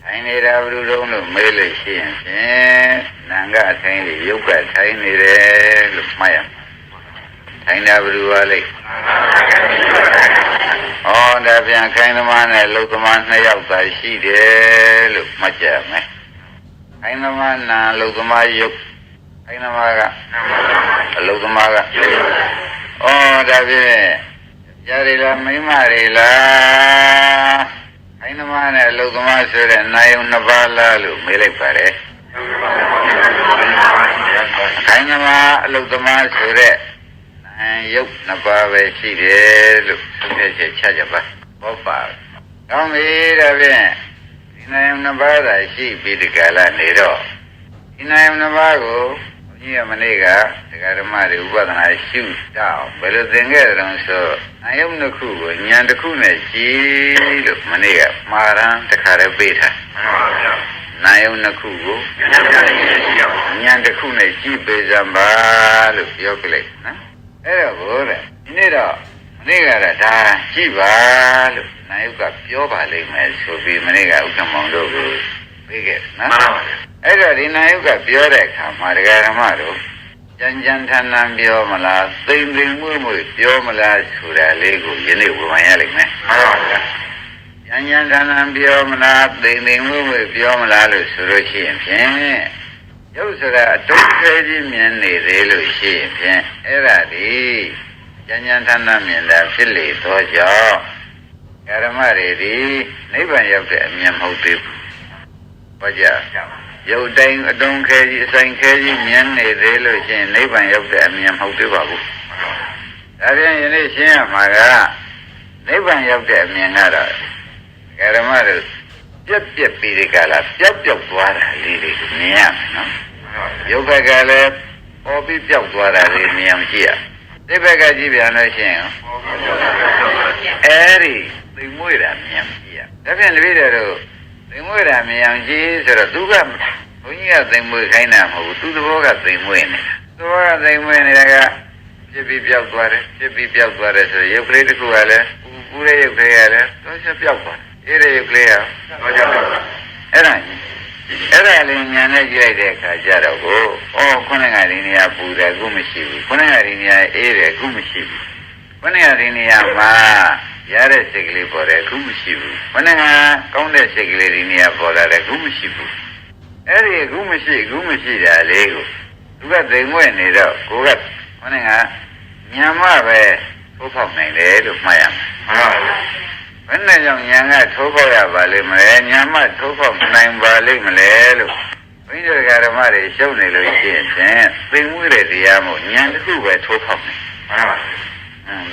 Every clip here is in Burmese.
ထိုင်နေတာဘယ်လိုလုပ်လို့မေးလို့ရှိရင်ဖြင့်နာငါထိုင်နေရုပ်ကထိုင်နေတယ်လို့မှတ်ရမှာထိုင်တာဘယ်လိုပါလိမ့်ဩဒါပြန်ခိုင်းသမားနဲ့လုသမား2ယောက်သာရှိတယ်လို့မှတ်ကြမယ်ခိုင်းသမားနာလုသမားရုပ်ခိုင်းသမားကအလုသမားကဩဒါဖြင့်ကြားရလားမိမတွေလားခိုင်းသမားနဲ့အလုသမားဆိုတဲ့နာယုံ2ပါးလားလို့မေးလိုက်ပါတယ်ခိုင်းသမားအလုသမားဆိုတဲ့ရုပ်2ပါးပဲရှိတယ်လို့သူမျက်ချက်ချကြပါဟုတ်ပါကောင်းပြီဒါဖြင့်ဒီနာယုံ2ပါးသာရှိပြီးဒီကလာနေတော့ဒီနာယုံ2ပါးကိုဘုန်းကြီးကမနေ့ကဓမ္မတွေဥပဒနာရှုတော့ဘယ်လိုသင်ခဲ့တယ်ဆိုနာယုံ2ခုကိုဉာဏ်တစ်ခုနဲ့ကြည့်လို့မနေ့ကမှားရန်တခါတည်းပေးထားနာယုံ2ခုကိုဉာဏ်တစ်ခုနဲ့ကြည့်ပေးစမ်းပါလို့ပြောပြလိုက်နော်အဲ့တော့ဘိုးတဲ့ဒီနေ့တော့မနေ့ကတော့ဒါကြည့်ပါလို့နာယုကပြောပါလိမ့်မယ်ဆိုပြီးမနေ့ကဥက္ကမောင်တို့ကိုပေးခဲ့နော်မှန်ပါပါအဲ့တော့ဒီနာယုကပြောတဲ့အခါမှာဒကာဓမ္မတို့ကြံကြံထန်ထန်ပြောမလားသိမ့်သိမ့်မွေ့မွေ့ပြောမလားဆိုတာလေးကိုယနေ့ဝေဖန်ရလိမ့်မယ်မှန်ပါပါကြံကြံထန်ထန်ပြောမလားသိမ့်သိမ့်မွေ့မွေ့ပြောမလားလို့ဆိုလို့ရှိရင်ဖြင့်ရုပ်ဆိုတာအတုံးသေးကြီးမြင်နေသေးလို့ရှိရင်ဖြင့်အဲ့ဒါဒီဉာဏ်ဉာဏ်ဌာနမြင်တာဖြစ်လေသောကြောင့်ဓမ္မတွေဒီနိဗ္ဗာန်ရောက်တဲ့အမြင်မဟုတ်သေးဘူး။ဘာကြ။ရုပ်တိုင်းအတုံးခဲကြီးအဆိုင်ခဲကြီးမြင်နေသေးလို့ရှိရင်နိဗ္ဗာန်ရောက်တဲ့အမြင်မဟုတ်သေးပါဘူး။ဒါပြန်ယနေ့ရှင်းရမှာကနိဗ္ဗာန်ရောက်တဲ့အမြင်ကတော့ဓမ္မတွေပြက်ပြက်ပြီးဒီကလာပျောက်ပျောက်သွားတာလေးတွေကိုမြင်ရမယ်နော်ရုပ်ဘက်ကလည်းပေါ်ပြီးပျောက်သွားတာလေးမြင်အောင်ကြည့်ရဒီဘက်ကကြည့်ပြန်လို့ရှိရင်အဲ့ဒီသိမ်မွေ့တာမြင်အောင်ကြည့်ရဒါဖြင့်လူတွေတို့သိမ်မွေ့တာမြင်အောင်ကြည့်ဆိုတော့သူကဘုန်းကြီးကသိမ်မွေ့ခိုင်းတာမဟုတ်ဘူးသူသဘောကသိမ်မွေ့နေတာသဘောကသိမ်မွေ့နေတာကဖြစ်ပြီးပျောက်သွားတယ်ဖြစ်ပြီးပျောက်သွားတယ်ဆိုရုပ်ကလေးတစ်ခုကလည်းပူတဲ့ရုပ်ကလေးကလည်းတော့ချက်ပျောက်သွားတယ်အဲ့ဒီရုပ်ကလေးကတော့ကြောက်တော့အဲ့ဒါလေးညာနဲ့ကြည့်လိုက်တဲ့အခါကျတော့ကိုခုနကဒီနေရာပူတယ်ခုမရှိဘူးခုနကဒီနေရာအေးတယ်ခုမရှိဘူးခုနကဒီနေရာမှာရတဲ့စိတ်ကလေးပေါ်တယ်ခုမရှိဘူးခုနကကောင်းတဲ့စိတ်ကလေးဒီနေရာပေါ်လာတယ်ခုမရှိဘူးအဲ့ဒီခုမရှိတာလေးကိုသူကသိမ်မွေ့နေတော့ကိုကခုနကညာမပဲထိုးဖောက်နိုင်တယ်လို့မှတ်ရမှာဘယ်နဲ့ကြောင့်ညာကထိုးဖောက်ရပါလိမ့်မလဲညာမထိုးဖောက်နိုင်ပါလိမ့်မလဲလို့ဘုန်းကြီးဓမ္မတွေရှုပ်နေလို့ရှိရင်သိမ်မွေ့တဲ့တရားမို့ညာတစ်ခုပဲထိုးဖောက်နိုင်မှန်ပါ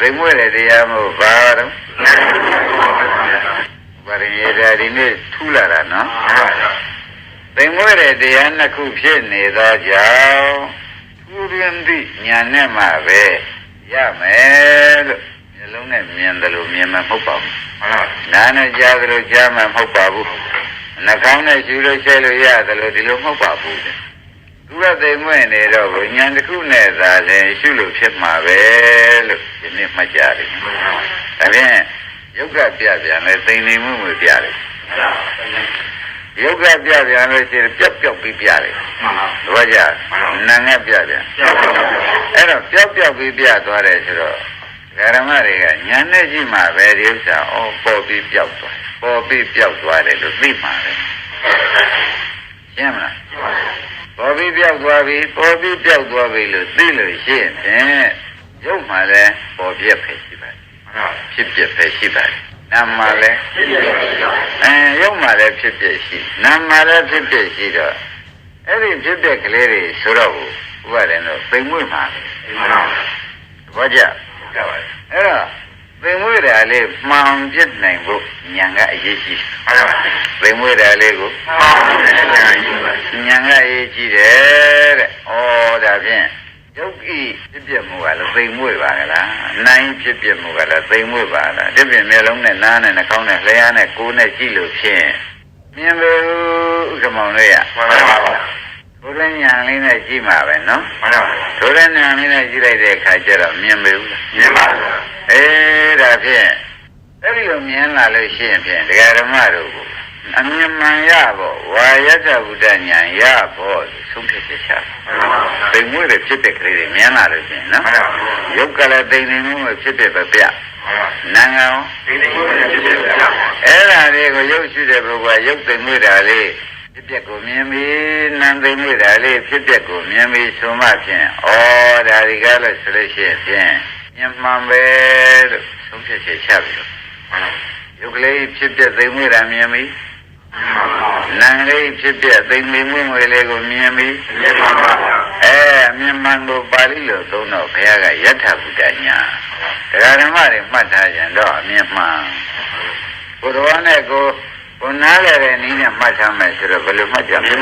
သိမ်မွေ့တဲ့တရားမို့ဘာတော့ဘာရည်ရဒီနေ့ထူလာတာနော်သိမ်မွေ့တဲ့တရားနှစ်ခုဖြစ်နေသောကြောင့်ထူရင်းသည့်ညာနဲ့မှပဲရမယ်လို့မျိုးလုံးနဲ့မြင်တယ်လို့မြင်မှာမဟုတ်ပါဘူးနာနဲ့ကြားတယ်လို့ကြားမှာမဟုတ်ပါဘူးနှာခေါင်းနဲ့ရှူလို့ရှဲလို့ရတယ်လို့ဒီလိုမဟုတ်ပါဘူးသူကသိမ်မွေ့နေတော့ဉာဏ်တစ်ခုနဲ့သာလည်းရှုလို့ဖြစ်မှာပဲလို့ဒီနေ့မှတ်ကြတယ်ဒါဖြင့်ယုတ်ကပြပြန်လဲသိမ်နေမှုမပြတယ်ယုတ်ကပြပြန်လို့ရှိရင်ပျောက်ပျောက်ပြီးပြတယ်ဘာကြနာနဲ့ပြပြန်အဲ့တော့ပျောက်ပျောက်ပြီးပြသွားတယ်ဆိုတော့ဓမ္မတွေကညာနဲ့ကြည့်မှပဲဒီဥစ္စာပေါ်ပြီးပျောက်သွားတယ်လို့သိမှာပဲရှင်းမလားပေါ်ပြီးပျောက်သွားပြီလို့သိလို့ရှိရင်ရုပ်မှလည်းပေါ်ပြက်ပဲရှိပါတယ်ဖြစ်ပြက်ပဲရှိပါတယ်နာမ်မှလည်းရုပ်မှလည်းဖြစ်ပြက်ရှိနာမ်မှလည်းဖြစ်ပြက်ရှိတော့အဲ့ဒီဖြစ်ပြက်ကလေးတွေဆိုတော့ဥပါဒေတော့သိမ်မွေ့မှာပဲဘာကြအဲ့တော့သိမ်မွေ့တာလေးမှန်ပြစ်နိုင်ဖို့ဉာဏ်ကအရေးကြီးသိမ်မွေ့တာလေးကိုဉာဏ်ကအရေးကြီးတယ်တဲ့ဒါဖြင့်ယုတ်ဤဖြစ်ပြမှုကလည်းသိမ်မွေ့ပါကလားနိုင်ဖြစ်ပြမှုကလည်းသိမ်မွေ့ပါလားဒီပြင်မျက်လုံးနဲ့နားနဲ့နှာခေါင်းနဲ့လျှာနဲ့ကိုယ်နဲ့ကြည့်လို့ဖြင့်မြင်လို့ဥက္ကမောင်လေးရမှန်ပါပါဘုရားညာလေးနဲ့ကြည့်မှာပဲနော်မှန်ပါပါဘုရားညာလေးနဲ့ကြည့်လိုက်တဲ့အခါကျတော့မြင်ပေဘူးလားမြင်ပါဘူးဒါဖြင့်အဲ့ဒီလိုမြင်လာလို့ရှိရင်ဖြင့်ဒကာဓမ္မတို့ကို အမြင်မှန်ရဖို့ဝါယတဗုဒ္ဓဉာဏ်ရဖို့ဆုံးဖြတ်ချက်ချသိမ်မွေးတဲ့ဖြစ်တဲ့ကလေးတွေမြင်လာလို့ရှိရင်နော်ရုပ်ကလည်းသိမ်နေမှုဖြစ်တဲ့ပဲပြနာငောင်းသိမ်နေမှုဖြစ်တဲ့ပြအဲ့ဒါလေးကိုရုပ်ရှိတဲ့ပုဂ္ဂိုလ်ကရုပ်သိမ်မွေးတာလေးဖြစ်ပျက်ကိုမြင်ပြီးနာမ်သိမ်မွေးတာလေးဖြစ်ပျက်ကိုမြင်ပြီးဆိုမှဖြင့်ဩဒါတွေကလည်းဆိုလို့ရှိရင်ဖြင့်မြင်မှန်ပဲလို့ဆုံးဖြတ်ချက်ချပြီးတော့ရုပ်ကလေးဖြစ်ပျက်သိမ်မွေးတာမြင်ပြီးနာမ်လေးဖြစ်ပျက်သိမ်မွေးမွေးလေးကိုမြင်ပြီးမြင်ပါပါမြင်မှန်ကိုပါဠိလိုသုံးတော့ဘုရားကယထာဘုဒ္ဓညာတရားဓမ္မတွေမှတ်ထားကြတော့အမြင်မှန်ဘုရားနဲ့ကိုနားရတဲ့နည်းနဲ့မှတ်ထားမယ်ဆိုတော့ဘယ်လိုမှတ်ကြမလဲ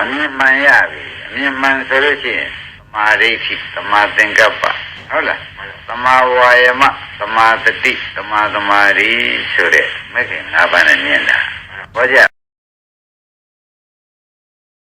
အမြင်မှန်ရပြီအမြင်မှန်ဆိုလို့ရှိရင်သမာဓိရှိသမာသင်္ကပ္ပဟုတ်လားသမာဝါယမသမာသတိသမာသမာဓိဆိုတဲ့မဲ့ခင်၅ပါးနဲ့မြင်တာဟောကြ